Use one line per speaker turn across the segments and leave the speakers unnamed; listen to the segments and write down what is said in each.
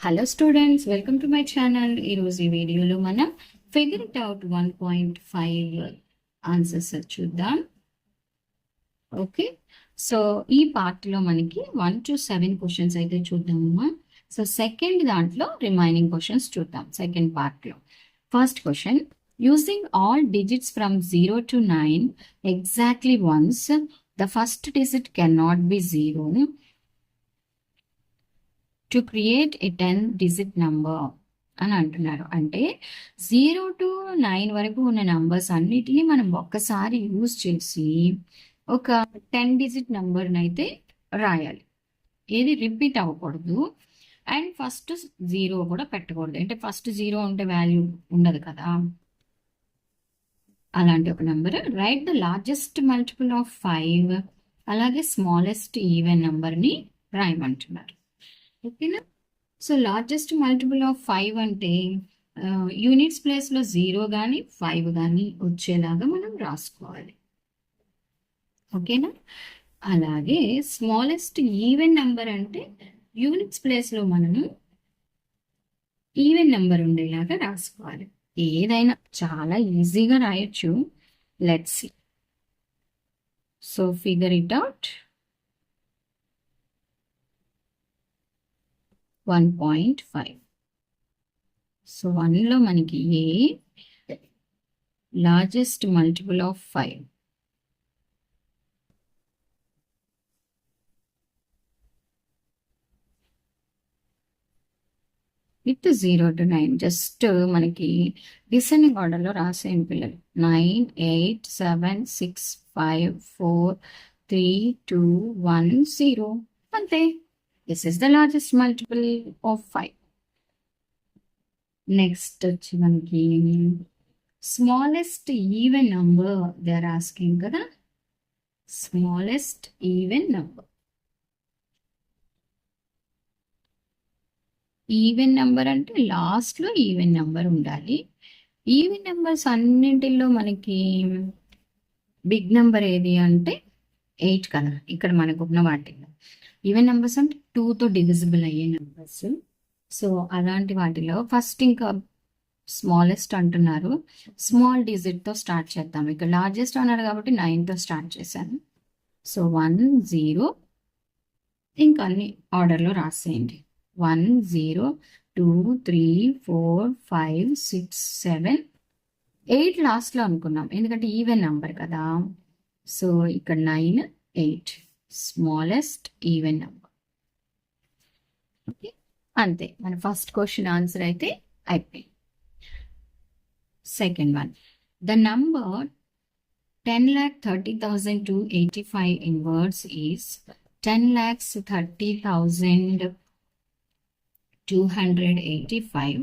Hello students, welcome to my channel. ఈరోజు ఈ వీడియోలో మనం ఫిగర్ ఇట్ అవుట్ 1.5 ఆన్సర్స్ చూద్దాం. ఓకే, సో ఈ పార్ట్లో మనకి 1 to 7 క్వశ్చన్స్ అయితే చూద్దామమ్మా. సో సెకండ్ దాంట్లో రిమైనింగ్ క్వశ్చన్స్ చూద్దాం. సెకండ్ పార్ట్లో first question, using all digits from 0 to 9 exactly once the first digit can not be 0 to create a 10-digit number అని అంటున్నారు. అంటే 0 to 9 వరకు ఉన్న నెంబర్స్ అన్నిటినీ మనం ఒక్కసారి యూజ్ చేసి ఒక 10-digit నెంబర్ని అయితే రాయాలి. ఏది రిపీట్ అవ్వకూడదు అండ్ ఫస్ట్ 0 కూడా పెట్టకూడదు. అంటే ఫస్ట్ 0 ఉంటే వాల్యూ ఉండదు కదా. అలాంటి ఒక number. Right the largest multiple of 5, అలాగే స్మాలెస్ట్ ఈవెన్ నెంబర్ని రాయమంటున్నారు. ఓకేనా. సో లార్జెస్ట్ మల్టిపుల్ ఆఫ్ 5 అంటే యూనిట్స్ ప్లేస్లో 0 కానీ 5 కానీ వచ్చేలాగా మనం రాసుకోవాలి. ఓకేనా. అలాగే స్మాలెస్ట్ ఈవెన్ నెంబర్ అంటే యూనిట్స్ ప్లేస్లో మనము ఈవెన్ నెంబర్ ఉండేలాగా రాసుకోవాలి. ఏదైనా చాలా ఈజీగా రాయొచ్చు. Let's see. So figure it out 1.5. So 1లో మనకి ఏ largest multiple of 5, with 0 to 9. Just మనకి డిసెండింగ్ ఆర్డర్లో రాసేయండి పిల్లలు. 9, 8, 7, 6, 5, 4, 3, 2, 1, 0 అంతే. This is the largest multiple of 5. Next వచ్చి మనకి smallest even number they are asking కదా. Smallest even number. Even number అంటే లాస్ట్లో ఈవెన్ నెంబర్ ఉండాలి. ఈవెన్ నెంబర్స్ అన్నింటిలో మనకి బిగ్ నెంబర్ ఏది అంటే 8 కదా. ఇక్కడ మనకు ఉన్న వాటిలో ఈవెన్ నెంబర్స్ అంటే 2తో డివిజిబుల్ అయ్యే నెంబర్స్. సో అలాంటి వాటిలో ఫస్ట్ ఇంకా స్మాలెస్ట్ అంటున్నారు. స్మాల్ డిజిట్తో స్టార్ట్ చేద్దాం. ఇక్కడ లార్జెస్ట్ అన్నారు కాబట్టి 9తో స్టార్ట్ చేశాను. సో 1, 0 ఇంకా అన్ని ఆర్డర్లో రాసేయండి. 1, 0, 2, 3, 4, 5, 6, 7, 8 లాస్ట్లో అనుకున్నాం ఎందుకంటే ఈవెన్ నెంబర్ కదా. సో ఇక్కడ 9, 8 స్మాలెస్ట్ ఈవెన్ నెంబర్. ఓకే, అంతే. మన ఫస్ట్ క్వశ్చన్ ఆన్సర్ అయితే అయిపోయింది. Second one, the number 10,30,285 in words is 10,30,285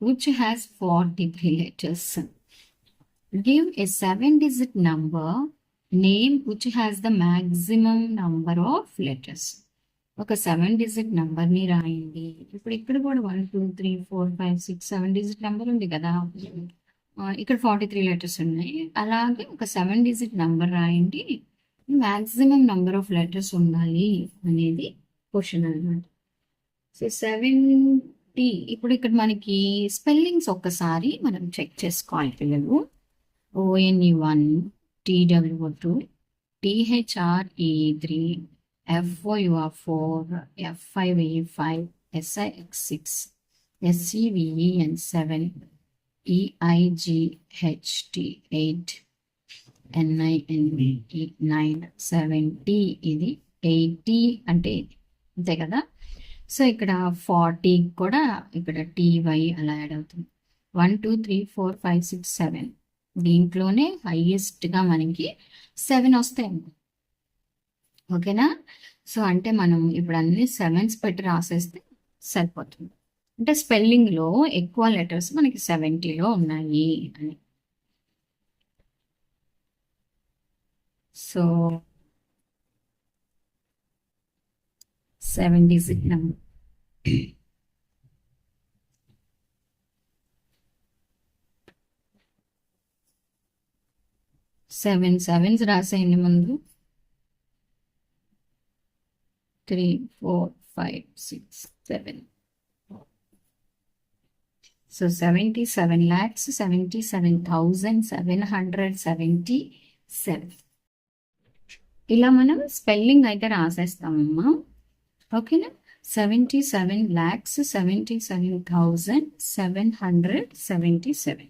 which has 43 letters. Give a 7-digit number name which has the maximum number of letters. ఒక 7-digit నెంబర్ని రాయండి. ఇప్పుడు ఇక్కడ కూడా 1, 2, 3, 4, 5, 6, 7-digit నెంబర్ ఉంది కదా. ఇక్కడ 43 లెటర్స్ ఉన్నాయి. అలాగే ఒక 7-digit నెంబర్ రాయండి. మ్యాక్సిమం నెంబర్ ఆఫ్ లెటర్స్ ఉండాలి అనేది క్వశ్చన్ అనమాట. సో 70. ఇప్పుడు ఇక్కడ మనకి స్పెల్లింగ్స్ ఒక్కసారి మనం చెక్ చేసుకోవాలి పిల్లలు. ONE1, TWO2, THRE3, FOUR4, F5A5, SIX6, SCVEN7, EIGHT8, NINE9, 7T. ఇది 80 అంటే అంతే కదా. సో ఇక్కడ 40 కూడా ఇక్కడ TY అలా యాడ్ అవుతుంది. 1, 2, 3, 4, 5, 6, 7 దీంట్లోనే హైయెస్ట్గా మనకి 7 వస్తాయి. ఓకేనా. సో అంటే మనం ఇప్పుడు అన్ని 7s పెట్టి రాసేస్తే సరిపోతుంది. అంటే స్పెల్లింగ్లో ఎక్కువ లెటర్స్ మనకి 70లో ఉన్నాయి అని. So 7-digit number. 7 sevens రాసేయండి ముందు. 3, 4, 5, 6, 7. సో 77,77,777. ఇలా మనం స్పెల్లింగ్ అయితే రాసేస్తామమ్మా. ఓకేనా? 77,77,777.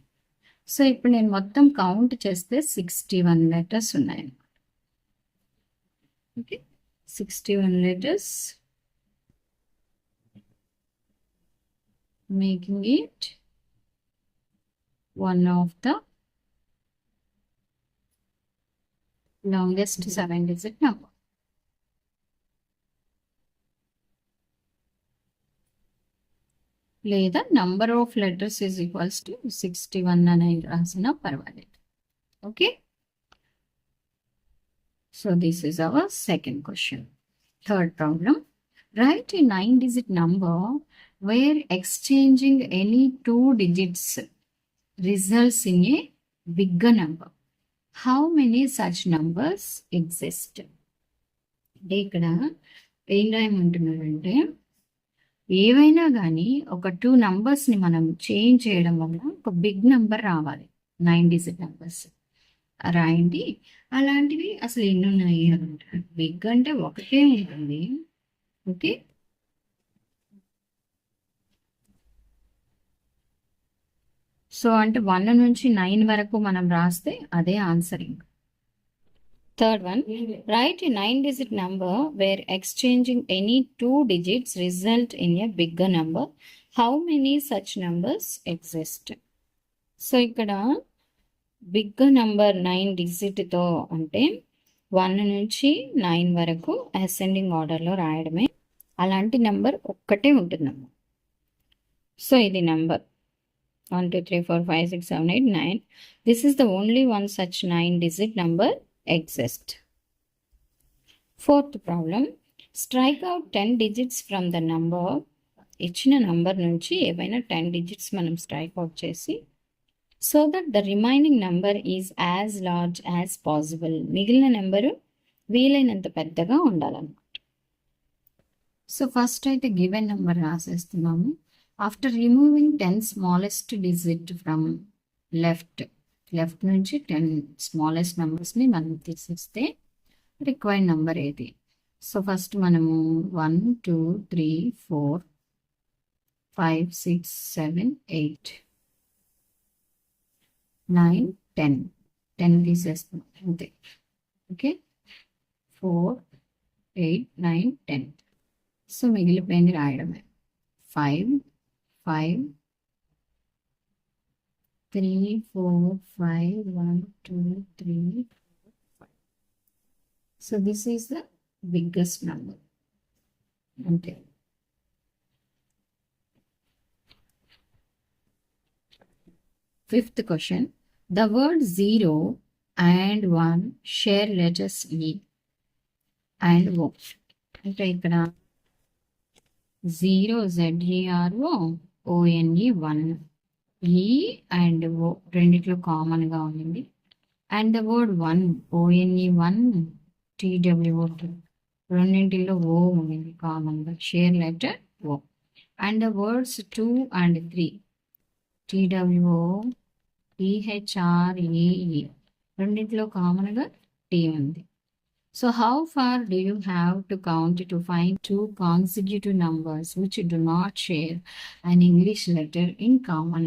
సో ఇప్పుడు నేను మొత్తం కౌంట్ చేస్తే 61 లెటర్స్ ఉన్నాయి. Okay, 61 letters, making it one of the longest 7-digit number. లేదా number of letters is equals to 61 అని రాసినా పర్వాలేదు. Okay, so this is our second question. Third problem. Write a 9-digit number where exchanging any 2 digits results in a bigger number. How many such numbers exist? అంటే ఇక్కడ ఏం రాయమంటున్నారంటే, ఏవైనా కానీ ఒక 2 నంబర్స్ని మనం చేంజ్ చేయడం వల్ల ఒక బిగ్ నెంబర్ రావాలి, 9-digit numbers రాయండి. అలాంటివి అసలు ఎన్ని ఉన్నాయి అంటారు. బిగ్ అంటే ఒకటే ఉంటుంది. ఓకే, సో అంటే 1 నుంచి 9 వరకు మనం రాస్తే అదే ఆన్సర్. ఇంకా third one. Right A 9-digit number where exchanging any 2 digits result in a bigger number. How many such numbers exist? So ఇక్కడ బిగ్ నంబర్ 9-digitతో అంటే 1 నుంచి 9 వరకు అసెండింగ్ ఆర్డర్లో రాయడమే. అలాంటి నెంబర్ ఒక్కటే ఉంటుందమ్మా. సో ఇది number 1 2 3 4 5 6 7 8 9. This is the only one such 9-digit number exist. Fourth problem. Strike out 10 digits from the number. ఇచ్చిన నంబర్ నుంచి ఏవైనా 10 digits మనం స్ట్రైక్ అవుట్ చేసి, so that the remaining number is as large as possible. మిగిలిన number వీలైనంత పెద్దగా ఉండాలన్నమాట. So first అయితే గివెన్ నెంబర్ రాసేస్తున్నాము. After removing 10 smallest digit from left నుంచి 10 smallest numbers-ని మనం తీసేస్తే రిక్వైర్డ్ నెంబర్ ఏది? సో ఫస్ట్ మనము 1 2 3 4 5 6 7 8 9 10 తీసేస్తున్నాం అంతే. ఓకే, 4 8 9 10. సో మిగిలిపోయింది రాయడమే. 5 5 3 4 5 1 2 3 4 5. So this is the biggest number. Okay. Fifth question. The word 0 and 1 share letters E and O. అంటే ఇక్కడ 0 ZERO ONE 1 E and O రెండిట్లో కామన్గా ఉంది. And the word 1 ONE 1 TWO 2 రెండింటిలో O ఉంది కామన్గా, share letter O. And the words 2 and 3 TWO THREE రెండింటిలో కామన్గా T ఉంది. So how far do you have to count to find 2 consecutive numbers which do not share an English letter in common?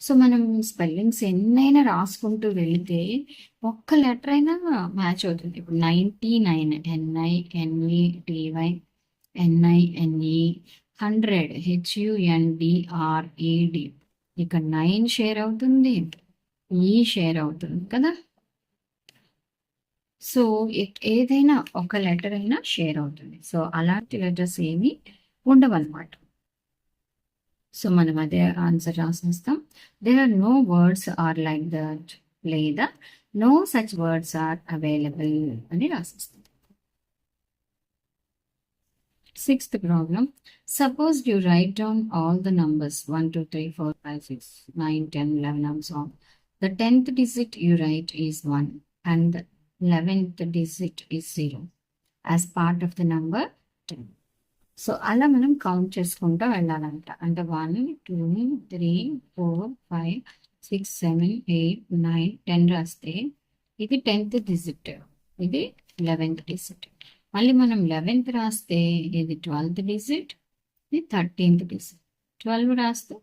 So మనం spellings ఎన్నైనా రాసుకుంటూ వెళితే ఒక్క letter అయినా match అవుతుంది. ఇప్పుడు 99 NINETY NINE 100 HUNDRED. ఇక్కడ 9 షేర్ అవుతుంది, ఈ షేర్ అవుతుంది కదా. సో ఏదైనా ఒక లెటర్ అయినా షేర్ అవుతుంది. సో అలాంటి లెటర్స్ ఏమి ఉండవన్నమాట. సో మనం అదే ఆన్సర్ రాసేస్తాం. There are no words are like that, లేదా no such words are available అని రాసేస్తాం. Sixth problem. Suppose you write down all the numbers 1 2 3 4 5 6 9 10 11 and so on. The 10th digit you write is 1 and the 11th digit is 0 as part of the number 10. So అలా మనం count చేసుకుంటూ వెళ్ళాలంట. అంటే 1 2 3 4 5 6 7 8 9 10 రాస్తే ఇది 10th digit, ఇది 11th digit. మళ్ళీ మనం 11th రాస్తే ఇది 12th డిజిట్, ఇది 13th డిజిట్. 12 రాస్తే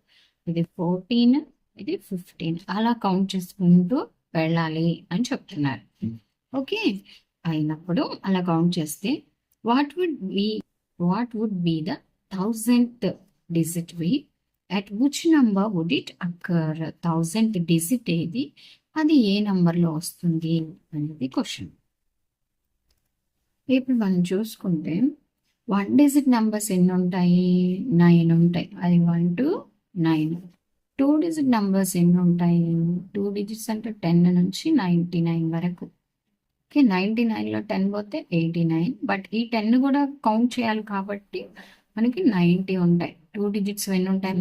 ఇది 14, ఇది 15. అలా కౌంట్ చేసుకుంటూ వెళ్ళాలి అని చెప్తున్నారు. ఓకే, అయినప్పుడు అలా కౌంట్ చేస్తే what would be the 1000th digit be, at which number would it occur? 1000th digit ఏది, అది ఏ నంబర్లో వస్తుంది అనేది క్వశ్చన్. ఇప్పుడు మనం చూసుకుంటే 1 డిజిట్ నెంబర్స్ ఎన్ని ఉంటాయి? 9 ఉంటాయి. అది 1 to 9. 2 డిజిట్ నెంబర్స్ ఎన్ని ఉంటాయి? 2 డిజిట్స్ అంటే 10 నుంచి 99 వరకు. ఓకే, 99లో 10 పోతే 89. బట్ ఈ 10 కూడా కౌంట్ చేయాలి కాబట్టి మనకి 90 ఉంటాయి. 2 డిజిట్స్ ఎన్ని ఉంటాయి?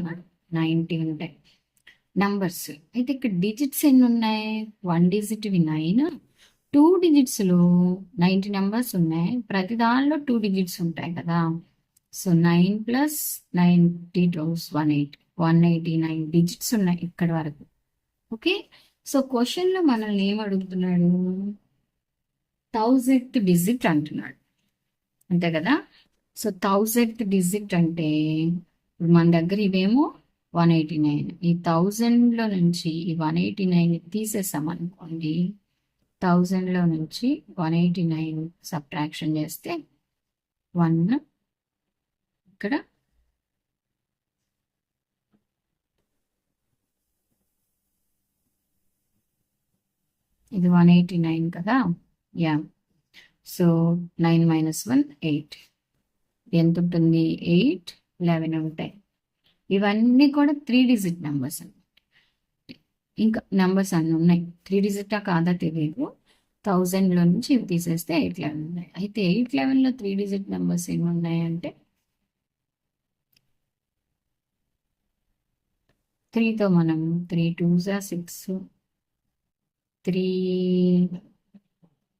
90 ఉంటాయి నంబర్స్. అయితే ఇక్కడ డిజిట్స్ ఎన్ని ఉన్నాయి? 1 డిజిట్ 9, 2 డిజిట్స్లో 90 నెంబర్స్ ఉన్నాయి. ప్రతి దానిలో 2 డిజిట్స్ ఉంటాయి కదా. సో 9 + 90 = 189 డిజిట్స్ ఉన్నాయి ఇక్కడ వరకు. ఓకే, సో క్వశ్చన్లో మనల్ని ఏం అడుగుతున్నాడు? 1000th డిజిట్ అంటున్నాడు, అంతే కదా. సో 1000th డిజిట్ అంటే ఇప్పుడు మన దగ్గర ఇవేమో 189. ఈ 1000లో నుంచి ఈ 189 తీసేసాం అనుకోండి. 1000లో నుంచి 189 సబ్ట్రాక్షన్ చేస్తే 1, ఇక్కడ ఇది 189 కదా. Yeah, so 9 - 1 8. ఎంత ఉంటుంది? 8 11 ఉంటాయి. ఇవన్నీ కూడా 3 డిజిట్ నెంబర్స్. ఇంకా నెంబర్స్ అన్నీ ఉన్నాయి. 3 డిజిటా కాదా తెలియదు. 1000లో నుంచి ఇవి తీసేస్తే 811 ఉన్నాయి. అయితే 811లో 3 డిజిట్ నెంబర్స్ ఏమి ఉన్నాయంటే 3తో మనం 3 2s 6, 3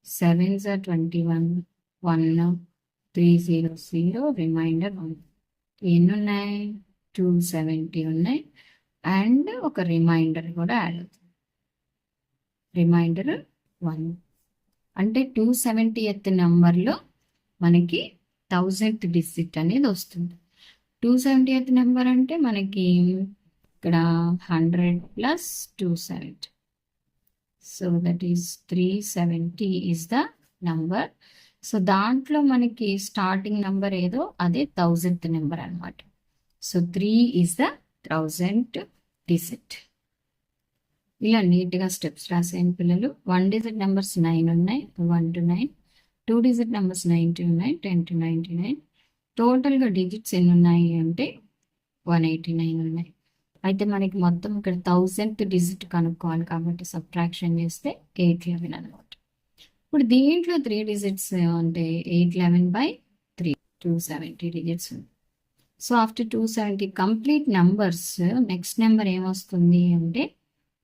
7s 21, 1 3 0 0, రిమైండర్ 1. ఎన్ని ఉన్నాయి? 270 ఉన్నాయి. అండ్ ఒక రిమైండర్ కూడా యాడ్ అవుతుంది, రిమైండర్ 1. అంటే 270th నెంబర్లో మనకి 1000th డిజిట్ అనేది వస్తుంది. 270th నెంబర్ అంటే మనకి ఇక్కడ 100 + 270. So that is 370 is the number. So దాంట్లో మనకి స్టార్టింగ్ నెంబర్ ఏదో అదే 1000th నెంబర్ అనమాట. So 3 is the 1000th digit. ఇలా నీట్గా స్టెప్స్ రాసేయండి పిల్లలు. 1 డిజిట్ నెంబర్స్ 9 ఉన్నాయి, 1 to 9. 2 డిజిట్ నెంబర్స్ 90 ఉన్నాయి, 10 to 99. టోటల్గా డిజిట్స్ ఎన్ని ఉన్నాయి అంటే 189 ఉన్నాయి. అయితే మనకి మొత్తం ఇక్కడ 1000th డిజిట్ కనుక్కోవాలి కాబట్టి సబ్ట్రాక్షన్ చేస్తే 811 అనమాట. ఇప్పుడు దీంట్లో 3 డిజిట్స్ అంటే 811/3, 270 డిజిట్స్ ఉంది. So after 270 complete numbers next number ఏమొస్తుంది అంటే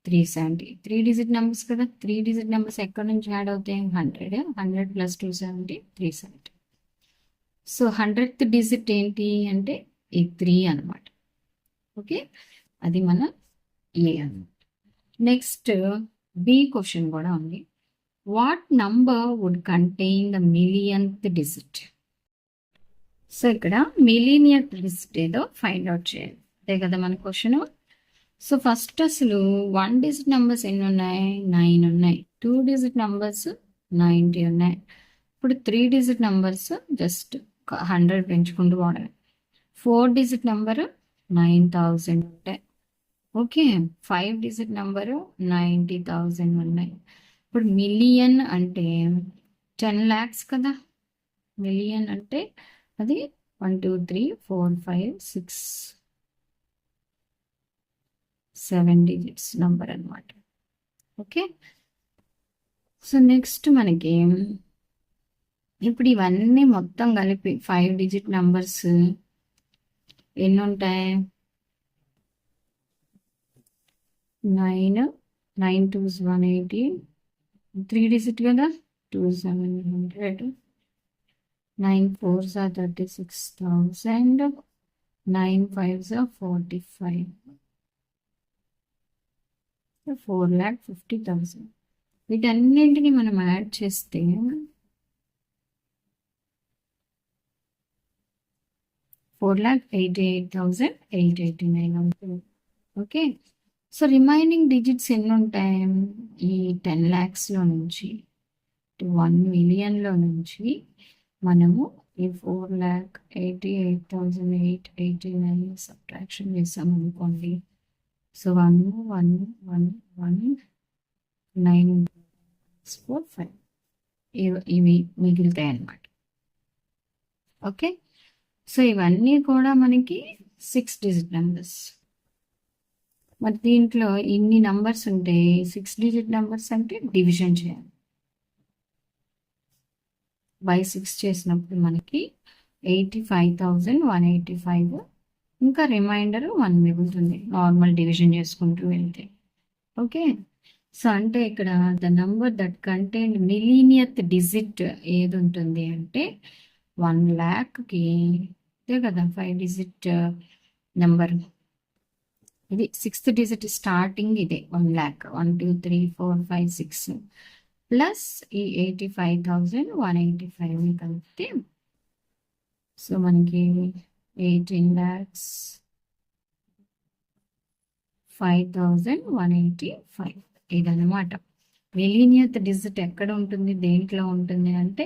370. 3 డిజిట్ నెంబర్స్ కదా. 3 డిజిట్ నెంబర్స్ ఎక్కడి నుంచి యాడ్ అవుతాయి? 100. 100 + 270 370. సో 100th డిజిట్ ఏంటి అంటే ఈ 3 అనమాట. ఓకే, అది మన ఏ అనమాట. నెక్స్ట్ బి క్వశ్చన్ కూడా ఉంది. What number would contain the millionth digit? So ఇక్కడ మిలియన్త్ డిజిట్ ఏదో ఫైండ్ అవుట్ చేయాలి, అదే కదా మన క్వశ్చన్. సో ఫస్ట్ అసలు 1 డిజిట్ నెంబర్స్ ఎన్ని ఉన్నాయి? 9 ఉన్నాయి. 2 డిజిట్ నెంబర్స్ 90 ఉన్నాయి. ఇప్పుడు 3 డిజిట్ నెంబర్స్ జస్ట్ 100 పెంచుకుంటూ పోవడమే. 4 డిజిట్ నెంబరు 9000 ఉంటాయి. ఓకే, 5 డిజిట్ నెంబరు 90,000 ఉన్నాయి. ఇప్పుడు మిలియన్ అంటే 10 lakhs కదా. మిలియన్ అంటే అది 1 2 3 4 5 6 7 డిజిట్స్ నెంబర్ అనమాట. ఓకే, సో నెక్స్ట్ మనకి ఇప్పుడు ఇవన్నీ మొత్తం కలిపి 5 డిజిట్ నెంబర్స్ ఎన్ని ఉంటాయి? 9 9 2s 180. 3 డిజిట్ కదా, 2700. 9 4s are 36,000. 9 5s are 45. 4,50,000. వీటన్నింటినీ మనం యాడ్ చేస్తే 4,88,889 అవుతుంది. ఓకే, సో రిమైనింగ్ డిజిట్స్ ఎన్ని ఉంటాయి? ఈ 10 lakhsలో నుంచి 1 millionలో నుంచి మనము ఈ 4,88,889 సబ్ట్రాక్షన్ చేసాం అనుకోండి. సో 1 1 1 1 9 4 5 ఇవి మిగులుతాయి అన్నమాట. ఓకే, సో ఇవన్నీ కూడా మనకి 6 digit నెంబర్స్. మరి దీంట్లో ఇన్ని నంబర్స్ ఉంటే 6 digit నెంబర్స్ అంటే డివిజన్ చేయాలి. బై 6 చేసినప్పుడు మనకి 85,185, ఇంకా రిమైండర్ 1 మిగులుతుంది నార్మల్ డివిజన్ చేసుకుంటూ వెళ్తే. ఓకే, సో అంటే ఇక్కడ the number that contain millionth digit ఏది ఉంటుంది అంటే 1 lakhకి ఇదే కదా 5 digit నెంబర్. ఇది 6th digit స్టార్టింగ్ ఇదే 1 lakh. 1 2 3 4 5 6 ప్లస్ ఈ 85,185 కలిపితే సో మనకి 18 lakhs 5,185 ఇదన్నమాట. మిలీనియత్ డిజిట్ ఎక్కడ ఉంటుంది, దేంట్లో ఉంటుంది అంటే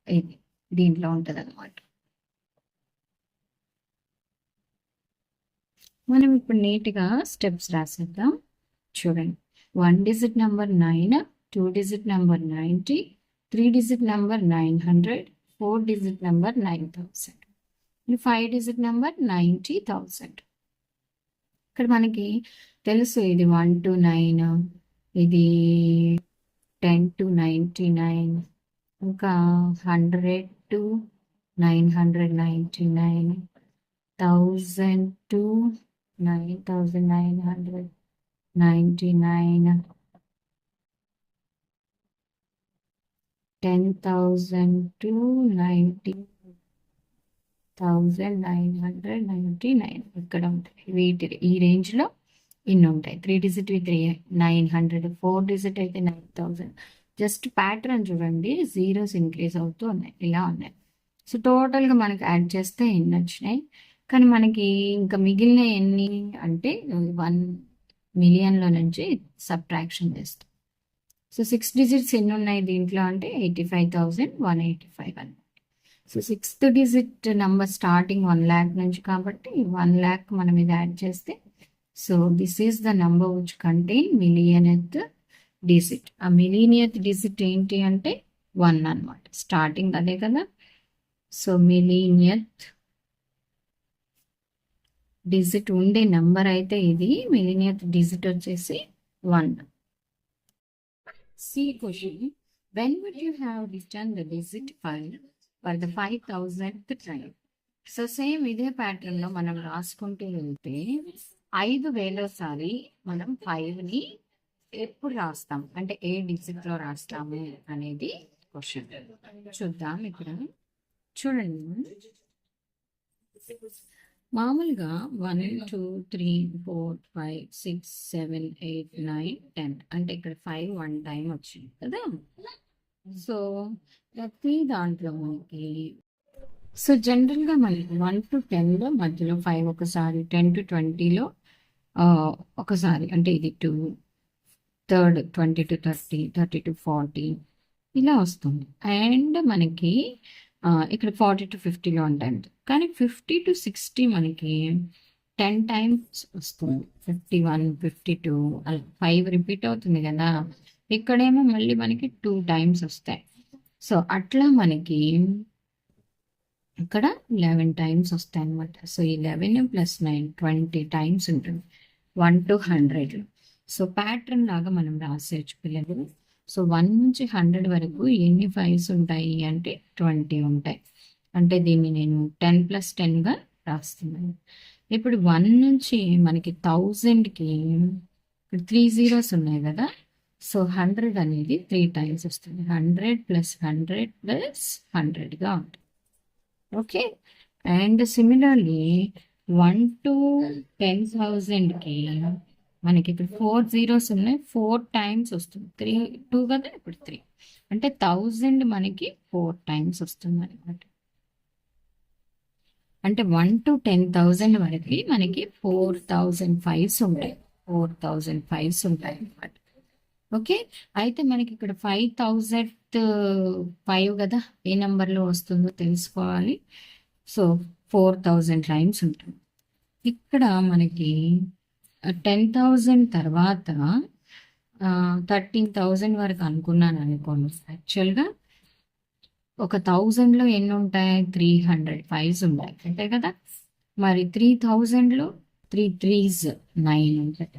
ఇది దీంట్లో ఉంటుంది అన్నమాట. మనం ఇప్పుడు నీట్గా స్టెప్స్ రాసేద్దాం. చూడండి, 1 digit number 9, 2 digit number 90, 3 digit number 900, 4 digit number 9,000, 5 digit number 90,000. ఇక్కడ మనకి తెలుసు ఇది 1 to 9, ఇది 10 to 99, ఇంకా 100 to 999, 1000 to 9,999, 10,000 to 90,999 ఇక్కడ ఉంటాయి. వీటి ఈ రేంజ్లో ఇన్ని ఉంటాయి. 3 digit విత్ 900, 4 digit అయితే 9,000. జస్ట్ ప్యాటర్న్ చూడండి, జీరోస్ ఇంక్రీజ్ అవుతూ ఉన్నాయి, ఇలా ఉన్నాయి. సో టోటల్గా మనకి యాడ్ చేస్తే ఎన్ని వచ్చినాయి, కానీ మనకి ఇంకా మిగిలిన ఎన్ని అంటే 1 millionలో నుంచి సబ్ట్రాక్షన్ చేస్తాం. సో 6 digits ఎన్ని ఉన్నాయి దీంట్లో అంటే 85,185 అన్నమాట. So 6th digit number starting 1 lakh నుంచి కాబట్టి 1 lakh మనం ఇది యాడ్ చేస్తే so this is the number which contain millionth digit. ఆ మిలీనియత్ డిజిట్ ఏంటి అంటే 1 అన్నమాట, స్టార్టింగ్ అదే కదా. సో మిలీనియత్ డిజిట్ ఉండే నెంబర్ అయితే ఇది, మిలీనియత్ డిజిట్ వచ్చేసి 1. See question, when would you have written the digit 5 for the 5,000th time? So same ఇదే ప్యాటర్న్ లో మనం రాసుకుంటూ వెళ్తే 5,000సారి మనం 5ని ఎప్పుడు రాస్తాం అంటే ఏ డిజిట్ లో రాస్తాము అనేది క్వశ్చన్. చూద్దాం ఇక్కడ. చూడండి, మామూలుగా 1 2 3 4 5 6 7 8 9 10 అంటే ఇక్కడ 5 1 టైం వచ్చింది కదా. సో ప్రతి దాంట్లో మనకి సో జనరల్గా మనకి 1 to 10లో మధ్యలో 5 ఒకసారి, 10 to 20లో ఒకసారి, అంటే ఇది 2, 3rd 20 to 30, 30 to 40 ఇలా వస్తుంది. అండ్ మనకి ఇక్కడ 40 to 50లో ఉంటాయి, కానీ 50 to 60 మనకి 10 times వస్తుంది. 51 52 అలా 5 రిపీట్ అవుతుంది కదా. ఇక్కడేమో మళ్ళీ మనకి 2 times వస్తాయి. సో అట్లా మనకి ఇక్కడ 11 times వస్తాయి అనమాట. సో 11 + 9 20 times ఉంటుంది 1 to 100లో. సో ప్యాటర్న్ లాగా మనం రాసేయచ్చు పిల్లలు. సో 1 నుంచి 100 వరకు ఎన్ని 5s ఉంటాయి అంటే 20 ఉంటాయి. అంటే దీన్ని నేను 10 + 10గా రాస్తున్నాను. ఇప్పుడు 1 నుంచి మనకి 1000కి 3 zeros ఉన్నాయి కదా. సో 100 అనేది 3 times వస్తుంది. 100 + 100 + 100గా ఉంటుంది. ఓకే. అండ్ సిమిలర్లీ 1 to 10,000కి మనకి ఇప్పుడు 4 zeros ఉన్నాయి, 4 times వస్తుంది. 3 2 కదా, ఇప్పుడు 3 అంటే 1000 మనకి 4 times వస్తుంది అనమాట. అంటే 1 to 10,000 వరకు మనకి 4,005 ఉంటాయి, 4,005 ఉంటాయి అనమాట. ఓకే. అయితే మనకి ఇక్కడ 5,005 కదా, ఏ నెంబర్లో వస్తుందో తెలుసుకోవాలి. సో 4,000 టైమ్స్ ఉంటుంది. ఇక్కడ మనకి 10,000 తర్వాత 13,000 వరకు అనుకున్నాను అనుకోండి. యాక్చువల్గా ఒక 1000లో ఎన్ని ఉంటాయి? 300 5s ఉంటాయి అంతే కదా. మరి 3000లో 3 3s 9 ఉంటాయి.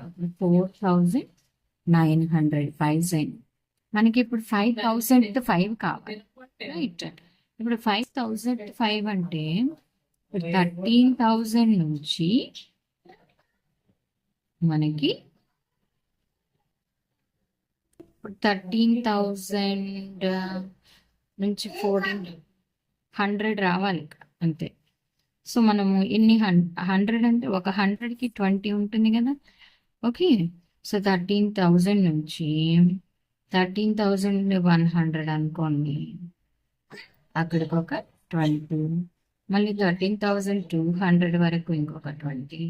4,900 5s అయింది. మనకి ఇప్పుడు 5,005 కావాలి, రైట్? ఇప్పుడు 5,005 అంటే 13,000 నుంచి మనకి 13,000 నుంచి 1,400 రావాలి అంతే. సో మనము ఎన్ని 100 అంటే ఒక 100కి 20 ఉంటుంది కదా. ఓకే. సో 13,000 నుంచి 13,100 అనుకోండి, అక్కడికి ఒక 20, మళ్ళీ 13,200 వరకు ఇంకొక 20,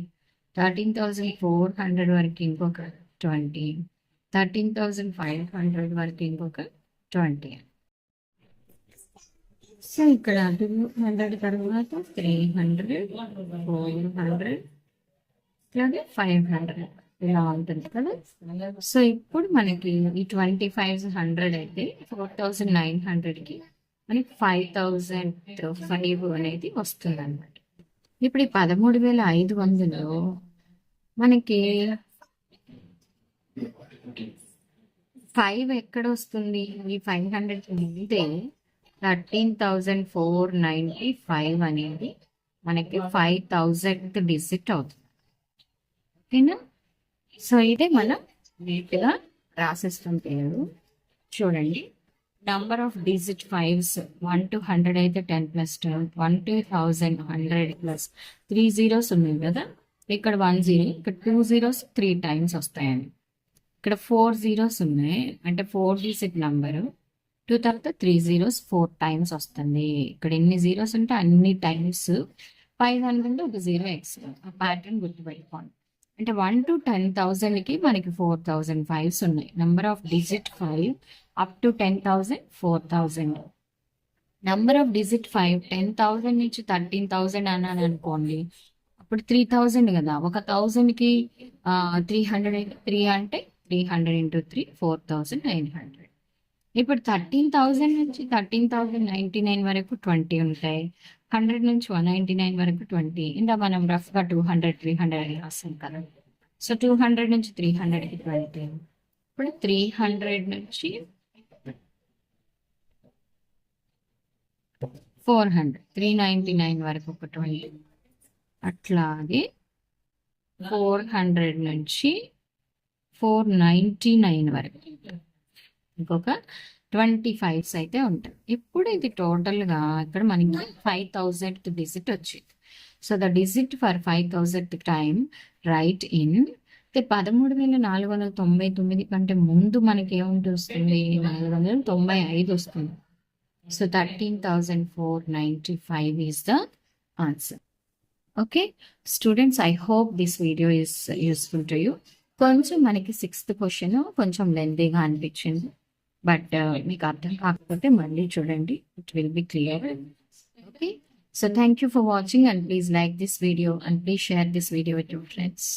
13,400 వరకు ఇంకొక 20, 13,500 వరకు ఇంకొక 20. సో ఇక్కడ 200 తర్వాత 300, 400, ఇట్లాగే 500 ఇలా ఉంటుంది కదా. సో ఇప్పుడు మనకి ఈ 2500 అయితే 4,900కి మనకి 5,005 అనేది వస్తుంది అనమాట. ఇప్పుడు ఈ 13,500లో మనకి 5 ఎక్కడ వస్తుంది? ఈ 500 ముందే 13,495 అనేది మనకి 5,000th డిజిట్ అవుతుంది. ఓకేనా? సో ఇదే మనం నీట్గా రాసిస్తాం పేరు. చూడండి, number of digit 5s 1 to 100 అయితే 10 + 10, 1 to 1000 100 + 3 zeros ఉన్నాయి కదా. ఇక్కడ 1 0, ఇక్కడ 2 zeros 3 times వస్తాయండి. ఇక్కడ 4 zeros ఉన్నాయి అంటే 4 digit నంబరు. 2 తర్వాత 3 zeros 4 times వస్తుంది. ఇక్కడ ఎన్ని జీరోస్ ఉంటే అన్ని టైమ్స్ 5 అనుకుంటే ఒక 0 ఎక్స్ట్రా. ఆ ప్యాటర్న్ గుర్తుపెట్టుకోండి. అంటే 1 to 10,000కి మనకి 4,005 ఉన్నాయి. Number of digit 5 up to 10,000 4,000. Number of digit 5 10,000 నుంచి 13,000 అన్నాను అనుకోండి, అప్పుడు 3,000 కదా. ఒక 1000కి 300 3 అంటే 300 × 3 4,900. ఇప్పుడు 13,000 నుంచి 13,099 వరకు 20 ఉంటాయి. 100 నుంచి 199 వరకు 20. ఇంకా మనం రఫ్గా 200 300 అని రాస్తాం కదా. సో 200 నుంచి 300కి 20. ఇప్పుడు 300 నుంచి 400 399 వరకు ఒక 20. అట్లాగే 400 నుంచి 499 వరకు ఇంకొక 25s అయితే ఉంటాయి. ఇప్పుడు ఇది టోటల్గా ఇక్కడ మనకి 5,000th డిజిట్ వచ్చింది. So the digit for 5,000th time right in 13,499 కంటే ముందు మనకి ఏముంటుంది వస్తుంది? 495 వస్తుంది. So 13,495 is the answer. Okay students, I hope this video is useful to you. కొంచెం మనకి 6th క్వశ్చన్ కొంచెం లెంతీగా అనిపించింది, బట్ మీకు అర్థం కాకపోతే మళ్ళీ చూడండి, it will be clear. Okay, so thank you for watching and please like this video and please share this video with your friends.